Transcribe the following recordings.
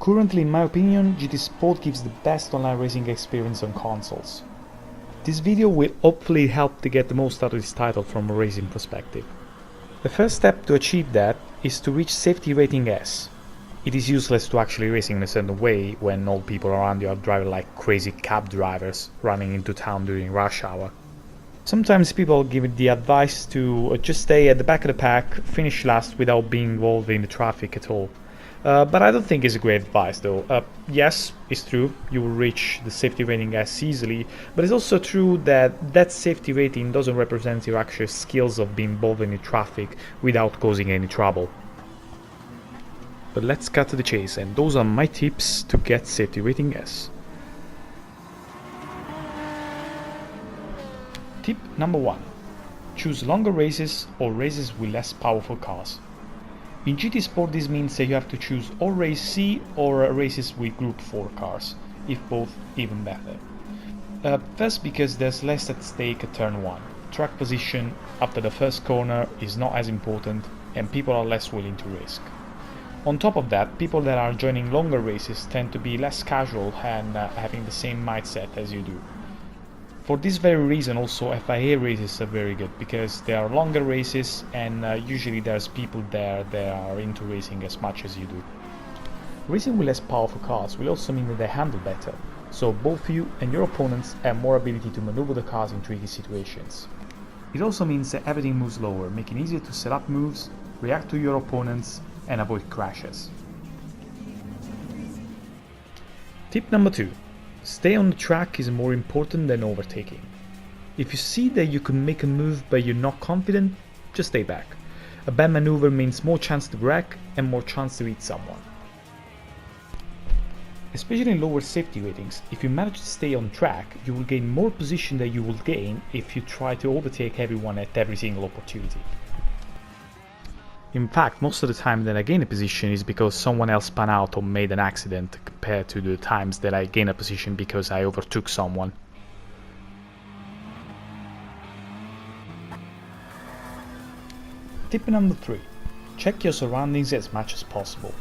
Currently, in my opinion, GTSport gives the best online racing experience on consoles. This video will hopefully help to get the most out of this title from a racing perspective. The first step to achieve that is to reach safety rating S. It is useless to actually racing in a certain way when all people around you are driving like crazy cab drivers running into town during rush hour. Sometimes people give it the advice to just stay at the back of the pack, finish last without being involved in the traffic at all. But I don't think it's a great advice though. Yes, it's true, you will reach the safety rating S easily, but it's also true that that safety rating doesn't represent your actual skills of being involved in the traffic without causing any trouble. But let's cut to the chase, and those are my tips to get safety rating S. Tip number 1. Choose longer races or races with less powerful cars. In GTSport this means that you have to choose or race C or races with Group 4 cars, if both even better. First, because there's less at stake at turn 1. Track position after the first corner is not as important and people are less willing to risk. On top of that, people that are joining longer races tend to be less casual and having the same mindset as you do. For this very reason also FIA races are very good, because they are longer races and usually there's people there that are into racing as much as you do. Racing with less powerful cars will also mean that they handle better, so both you and your opponents have more ability to maneuver the cars in tricky situations. It also means that everything moves slower, making it easier to set up moves, react to your opponents and avoid crashes. Tip number 2. Stay on the track is more important than overtaking. If you see that you can make a move but you're not confident, just stay back. A bad maneuver means more chance to wreck and more chance to hit someone. Especially in lower safety ratings, if you manage to stay on track, you will gain more position than you will gain if you try to overtake everyone at every single opportunity. In fact, most of the time that I gain a position is because someone else spun out or made an accident, compared to the times that I gain a position because I overtook someone. Tip number 3. Check your surroundings as much as possible.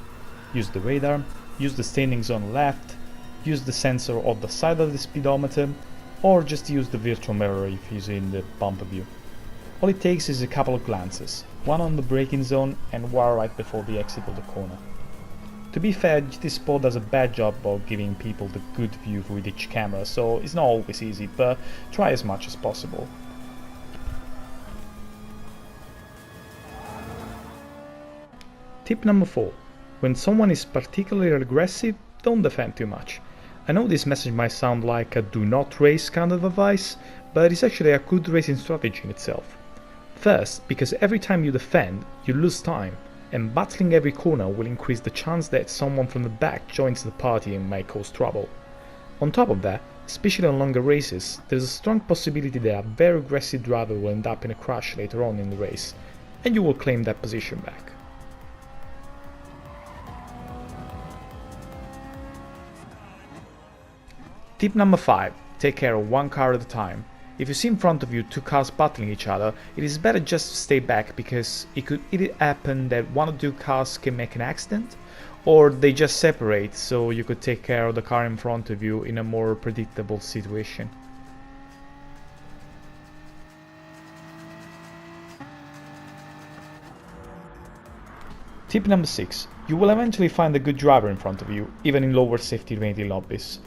Use the radar, use the standings on the left, use the sensor on the side of the speedometer, or just use the virtual mirror if using the bumper view. All it takes is a couple of glances, one on the braking zone and one right before the exit of the corner. To be fair, GTSport does a bad job of giving people the good view with each camera, so it's not always easy, but try as much as possible. Tip number 4. When someone is particularly aggressive, don't defend too much. I know this message might sound like a do not race kind of advice, but it's actually a good racing strategy in itself. First, because every time you defend, you lose time, and battling every corner will increase the chance that someone from the back joins the party and might cause trouble. On top of that, especially on longer races, there's a strong possibility that a very aggressive driver will end up in a crash later on in the race, and you will claim that position back. Tip number 5. Take care of one car at a time. If you see in front of you two cars battling each other, it is better just to stay back, because it could either happen that one or two cars can make an accident, or they just separate, so you could take care of the car in front of you in a more predictable situation. Tip number 6. You will eventually find a good driver in front of you, even in lower safety rating lobbies.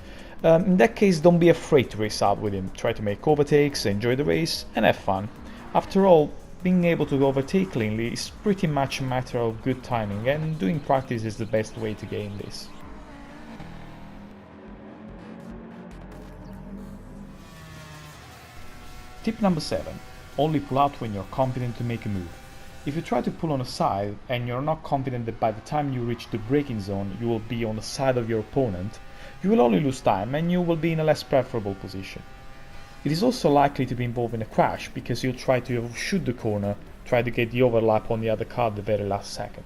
In that case, don't be afraid to race out with him. Try to make overtakes, enjoy the race, and have fun. After all, being able to overtake cleanly is pretty much a matter of good timing, and doing practice is the best way to gain this. Tip number 7. Only pull out when you're confident to make a move. If you try to pull on a side and you're not confident that by the time you reach the braking zone you will be on the side of your opponent, you will only lose time and you will be in a less preferable position. It is also likely to be involved in a crash, because you'll try to overshoot the corner, try to get the overlap on the other car at the very last second.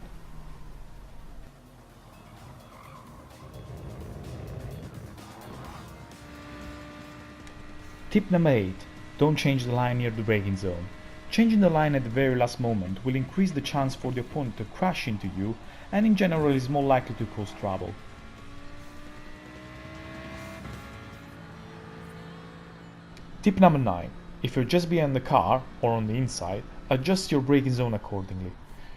Tip number 8. Don't change the line near the braking zone. Changing the line at the very last moment will increase the chance for the opponent to crash into you, and in general is more likely to cause trouble. Tip number 9. If you're just behind the car, or on the inside, adjust your braking zone accordingly.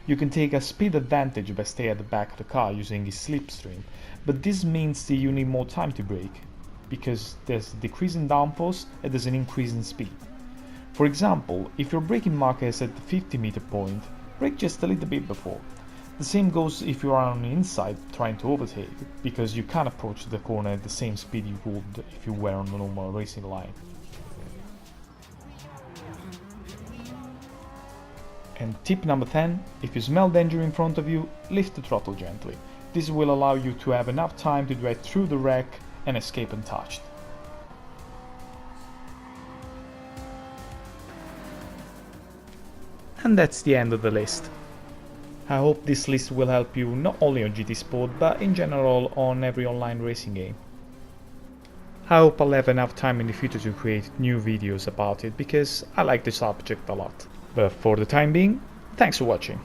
You can take a speed advantage by staying at the back of the car using a slipstream, but this means that you need more time to brake, because there's a decrease in downforce and there's an increase in speed. For example, if your braking marker is at the 50 meter point, brake just a little bit before. The same goes if you are on the inside trying to overtake, because you can't approach the corner at the same speed you would if you were on a normal racing line. And tip number 10, if you smell danger in front of you, lift the throttle gently. This will allow you to have enough time to drive through the wreck and escape untouched. And that's the end of the list. I hope this list will help you not only on GT Sport but in general on every online racing game. I hope I'll have enough time in the future to create new videos about it because I like the subject a lot. But for the time being, thanks for watching.